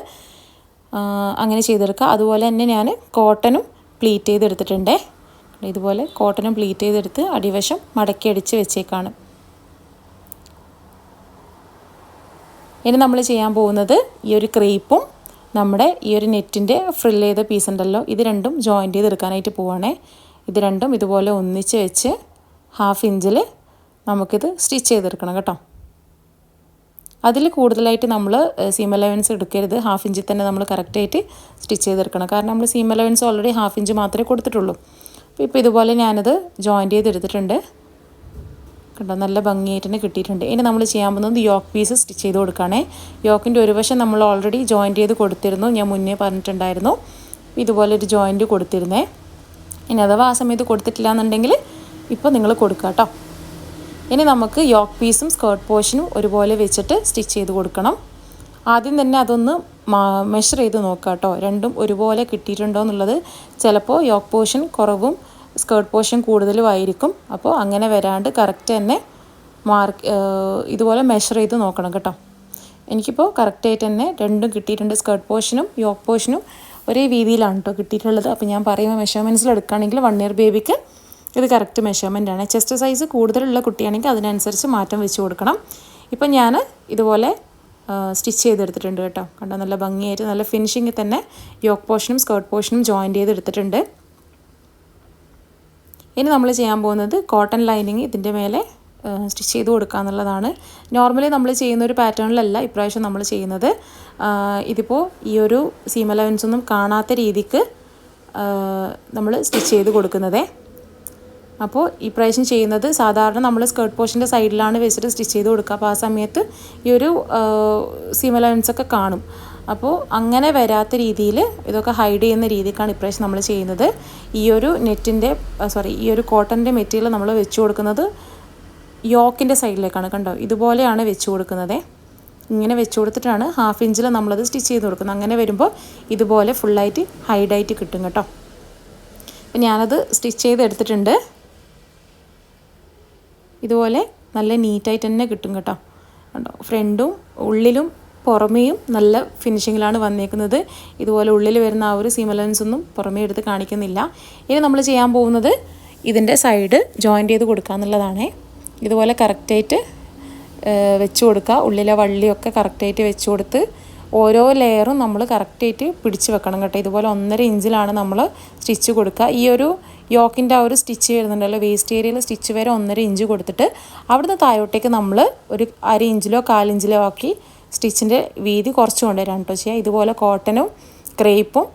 അങ്ങനെ ചെയ്തെടുക്കുക. അതുപോലെ തന്നെ ഞാൻ കോട്ടനും പ്ലീറ്റ് ചെയ്തെടുത്തിട്ടുണ്ട്. ഇതുപോലെ കോട്ടനും പ്ലീറ്റ് ചെയ്തെടുത്ത് അടിവശം മടക്കി അടിച്ച് വെച്ചേക്കാണ്. ഇനി നമ്മൾ ചെയ്യാൻ പോകുന്നത് ഈ ഒരു ക്രേപ്പും നമ്മുടെ ഈ ഒരു നെറ്റിൻ്റെ ഫ്രിൽ ചെയ്ത പീസ് ഉണ്ടല്ലോ, ഇത് രണ്ടും ജോയിൻറ്റ് ചെയ്തെടുക്കാനായിട്ട് പോവുകയാണേ. ഇത് രണ്ടും ഇതുപോലെ ഒന്നിച്ച് വെച്ച് 1/2 ഇഞ്ചിൽ നമുക്കിത് സ്റ്റിച്ച് ചെയ്തെടുക്കണം കേട്ടോ. അതിൽ കൂടുതലായിട്ട് നമ്മൾ സീം അലവൻസ് എടുക്കരുത്. 1/2 ഇഞ്ചിൽ തന്നെ നമ്മൾ കറക്റ്റായിട്ട് സ്റ്റിച്ച് ചെയ്തെടുക്കണം. കാരണം നമ്മൾ സീം അലവൻസ് ഓൾറെഡി 1/2 ഇഞ്ച് മാത്രമേ കൊടുത്തിട്ടുള്ളൂ. ഇപ്പോൾ ഇതുപോലെ ഞാനത് ജോയിൻറ്റ് ചെയ്തെടുത്തിട്ടുണ്ട് കണ്ടോ. നല്ല ഭംഗിയായിട്ട് തന്നെ കിട്ടിയിട്ടുണ്ട്. ഇനി നമ്മൾ ചെയ്യാൻ പോകുന്നത് യോക്ക് പീസ് സ്റ്റിച്ച് ചെയ്ത് കൊടുക്കുകയാണേ. യോക്കിൻ്റെ ഒരു വശം നമ്മൾ ഓൾറെഡി ജോയിൻറ്റ് ചെയ്ത് കൊടുത്തിരുന്നു, ഞാൻ മുന്നേ പറഞ്ഞിട്ടുണ്ടായിരുന്നു. ഇതുപോലെ ഒരു ജോയിൻറ്റ് കൊടുത്തിരുന്നേ. ഇനി അഥവാ ആ സമയത്ത് കൊടുത്തിട്ടില്ല എന്നുണ്ടെങ്കിൽ ഇപ്പോൾ നിങ്ങൾ കൊടുക്കുക കേട്ടോ. ഇനി നമുക്ക് യോക്ക് പീസും സ്കേർട്ട് പോർഷനും ഒരുപോലെ വെച്ചിട്ട് സ്റ്റിച്ച് ചെയ്ത് കൊടുക്കണം. ആദ്യം തന്നെ അതൊന്ന് മെഷർ ചെയ്ത് നോക്കുക കേട്ടോ. രണ്ടും ഒരുപോലെ കിട്ടിയിട്ടുണ്ടോ എന്നുള്ളത്. ചിലപ്പോൾ യോക്ക് പോർഷൻ കുറവും സ്കേർട്ട് പോർഷൻ കൂടുതലും ആയിരിക്കും. അപ്പോൾ അങ്ങനെ വരാണ്ട് കറക്റ്റ് തന്നെ ഇതുപോലെ മെഷർ ചെയ്ത് നോക്കണം കേട്ടോ. എനിക്കിപ്പോൾ കറക്റ്റായിട്ട് തന്നെ രണ്ടും കിട്ടിയിട്ടുണ്ട്. സ്കേർട്ട് പോർഷനും യോക്ക് പോർഷനും ഒരേ രീതിയിലാണ് കേട്ടോ കിട്ടിയിട്ടുള്ളത്. അപ്പോൾ ഞാൻ പറയുമ്പോൾ മെഷർമെൻറ്റ്സിൽ എടുക്കുകയാണെങ്കിൽ 1 ഇയർ ബേബിക്ക് ഇത് കറക്റ്റ് മെഷർമെൻ്റ് ആണ്. ചെസ്റ്റ് സൈസ് കൂടുതലുള്ള കുട്ടിയാണെങ്കിൽ അതിനനുസരിച്ച് മാറ്റം വെച്ച് കൊടുക്കണം. ഇപ്പം ഞാൻ ഇതുപോലെ സ്റ്റിച്ച് ചെയ്തെടുത്തിട്ടുണ്ട് കേട്ടോ. കണ്ടോ, നല്ല ഭംഗിയായിട്ട് നല്ല ഫിനിഷിങ്ങിൽ തന്നെ യോക്ക് പോർഷനും സ്കേർട്ട് പോർഷനും ജോയിൻറ്റ് ചെയ്തെടുത്തിട്ടുണ്ട്. ഇനി നമ്മൾ ചെയ്യാൻ പോകുന്നത് കോട്ടൺ ലൈനിങ് ഇതിൻ്റെ മേലെ സ്റ്റിച്ച് ചെയ്ത് കൊടുക്കുക എന്നുള്ളതാണ്. നോർമലി നമ്മൾ ചെയ്യുന്ന ഒരു പാറ്റേണിലല്ല ഇപ്രാവശ്യം നമ്മൾ ചെയ്യുന്നത്. ഇതിപ്പോൾ ഈ ഒരു സീം അലവൻസ് ഒന്നും കാണാത്ത രീതിക്ക് നമ്മൾ സ്റ്റിച്ച് ചെയ്ത് കൊടുക്കുന്നതേ. അപ്പോൾ ഈ പ്രാവശ്യം ചെയ്യുന്നത് സാധാരണ നമ്മൾ സ്കേർട്ട് പോർഷൻ്റെ സൈഡിലാണ് വെച്ചിട്ട് സ്റ്റിച്ച് ചെയ്ത് കൊടുക്കുക. അപ്പോൾ ആ സമയത്ത് ഈ ഒരു സീം അലവൻസൊക്കെ കാണും. അപ്പോൾ അങ്ങനെ വരാത്ത രീതിയിൽ ഇതൊക്കെ ഹൈഡ് ചെയ്യുന്ന രീതിക്കാണ് ഇപ്രാവശ്യം നമ്മൾ ചെയ്യുന്നത്. ഈ ഒരു ഈ ഒരു കോട്ടൻ്റെ മെറ്റീരിയൽ നമ്മൾ വെച്ച് കൊടുക്കുന്നത് യോക്കിൻ്റെ സൈഡിലേക്കാണ്. കണ്ടോ, ഇതുപോലെയാണ് വെച്ച് കൊടുക്കുന്നത്. ഇങ്ങനെ വെച്ച് കൊടുത്തിട്ടാണ് 1/2 ഇഞ്ചിൽ നമ്മളത് സ്റ്റിച്ച് ചെയ്ത് കൊടുക്കുന്നത്. അങ്ങനെ വരുമ്പോൾ ഇതുപോലെ ഫുള്ളായിട്ട് ഹൈഡായിട്ട് കിട്ടും കേട്ടോ. അപ്പോൾ ഞാനത് സ്റ്റിച്ച് ചെയ്തെടുത്തിട്ടുണ്ട്. ഇതുപോലെ നല്ല നീറ്റായിട്ട് തന്നെ കിട്ടും കേട്ടോ. കണ്ടോ, ഫ്രണ്ടും ഉള്ളിലും പുറമേയും നല്ല ഫിനിഷിങ്ങിലാണ് വന്നേക്കുന്നത്. ഇതുപോലെ ഉള്ളിൽ വരുന്ന ആ ഒരു സീം അലവൻസ് ഒന്നും പുറമേ എടുത്ത് കാണിക്കുന്നില്ല. ഇനി നമ്മൾ ചെയ്യാൻ പോകുന്നത് ഇതിൻ്റെ സൈഡ് ജോയിൻറ്റ് ചെയ്ത് കൊടുക്കുക എന്നുള്ളതാണ്. ഇതുപോലെ കറക്റ്റായിട്ട് വെച്ച് കൊടുക്കുക. ഉള്ളിലെ വള്ളിയൊക്കെ കറക്റ്റായിട്ട് വെച്ച് കൊടുത്ത് ഓരോ ലെയറും നമ്മൾ കറക്റ്റായിട്ട് പിടിച്ച് വെക്കണം കേട്ടോ. ഇതുപോലെ 1.5 ഇഞ്ചിലാണ് നമ്മൾ സ്റ്റിച്ച് കൊടുക്കുക. ഈ ഒരു യോക്കിൻ്റെ ആ ഒരു സ്റ്റിച്ച് വരുന്നുണ്ടല്ലോ, വേസ്റ്റ് ഏരിയയിൽ സ്റ്റിച്ച് വരെ 1.5 ഇഞ്ച് കൊടുത്തിട്ട് അവിടുന്ന് താഴോട്ടേക്ക് നമ്മൾ ഒരു 1/2 ഇഞ്ചിലോ 1/4 ഇഞ്ചിലോ ആക്കി സ്റ്റിച്ചിൻ്റെ വീതി കുറച്ച് കൊണ്ടുവരാൻ കേട്ടോ ചെയ്യുക. ഇതുപോലെ കോട്ടനും ക്രേപ്പും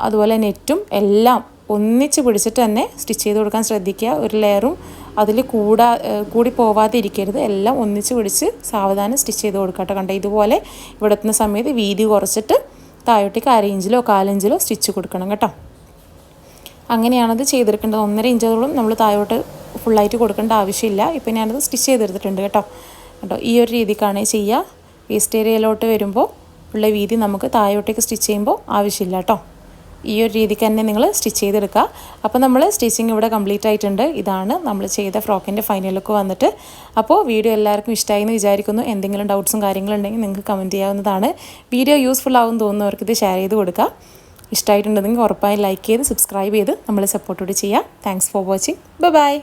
അതുപോലെ നെറ്റും എല്ലാം ഒന്നിച്ച് പിടിച്ചിട്ട് തന്നെ സ്റ്റിച്ച് ചെയ്ത് കൊടുക്കാൻ ശ്രദ്ധിക്കുക. ഒരു ലെയറും അതിൽ കൂടി പോവാതെ ഇരിക്കരുത്. എല്ലാം ഒന്നിച്ച് പിടിച്ച് സാവധാനം സ്റ്റിച്ച് ചെയ്ത് കൊടുക്കുക കേട്ടോ. കണ്ടോ, ഇതുപോലെ ഇവിടെ എത്തുന്ന സമയത്ത് വീതി കുറച്ചിട്ട് താഴോട്ടേക്ക് 1/2 ഇഞ്ചിലോ 1/4 ഇഞ്ചിലോ സ്റ്റിച്ച് കൊടുക്കണം കേട്ടോ. അങ്ങനെയാണത് ചെയ്തെടുക്കേണ്ടത്. 1.5 ഇഞ്ചോളം നമ്മൾ താഴോട്ട് ഫുള്ളായിട്ട് കൊടുക്കേണ്ട ആവശ്യമില്ല. ഇപ്പം ഞാനത് സ്റ്റിച്ച് ചെയ്തെടുത്തിട്ടുണ്ട് കേട്ടോ. ഈ ഒരു രീതിക്കാണ് ചെയ്യുക. വേസ്റ്റ് ഏരിയയിലോട്ട് വരുമ്പോൾ ഉള്ള വീതി നമുക്ക് താഴോട്ടേക്ക് സ്റ്റിച്ച് ചെയ്യുമ്പോൾ ആവശ്യമില്ല കേട്ടോ. ഈ ഒരു രീതിക്ക് തന്നെ നിങ്ങൾ സ്റ്റിച്ച് ചെയ്തെടുക്കുക. അപ്പോൾ നമ്മൾ സ്റ്റിച്ചിങ് ഇവിടെ കംപ്ലീറ്റ് ആയിട്ടുണ്ട്. ഇതാണ് നമ്മൾ ചെയ്ത ഫ്രോക്കിൻ്റെ ഫൈനൽ ലുക്ക് വന്നിട്ട്. അപ്പോൾ വീഡിയോ എല്ലാവർക്കും ഇഷ്ടമായി എന്ന് വിചാരിക്കുന്നു. എന്തെങ്കിലും ഡൗട്ട്സും കാര്യങ്ങളുണ്ടെങ്കിൽ നിങ്ങൾക്ക് കമൻറ്റ് ചെയ്യാവുന്നതാണ്. വീഡിയോ യൂസ്ഫുൾ ആവും തോന്നുന്നവർക്ക് ഇത് ഷെയർ ചെയ്ത് കൊടുക്കുക. ഇഷ്ടമായിട്ടുണ്ടെങ്കിൽ ഉറപ്പായും ലൈക്ക് ചെയ്ത് സബ്സ്ക്രൈബ് ചെയ്ത് നമ്മളെ സപ്പോർട്ടോടെ ചെയ്യുക. Thanks for watching. ബൈ.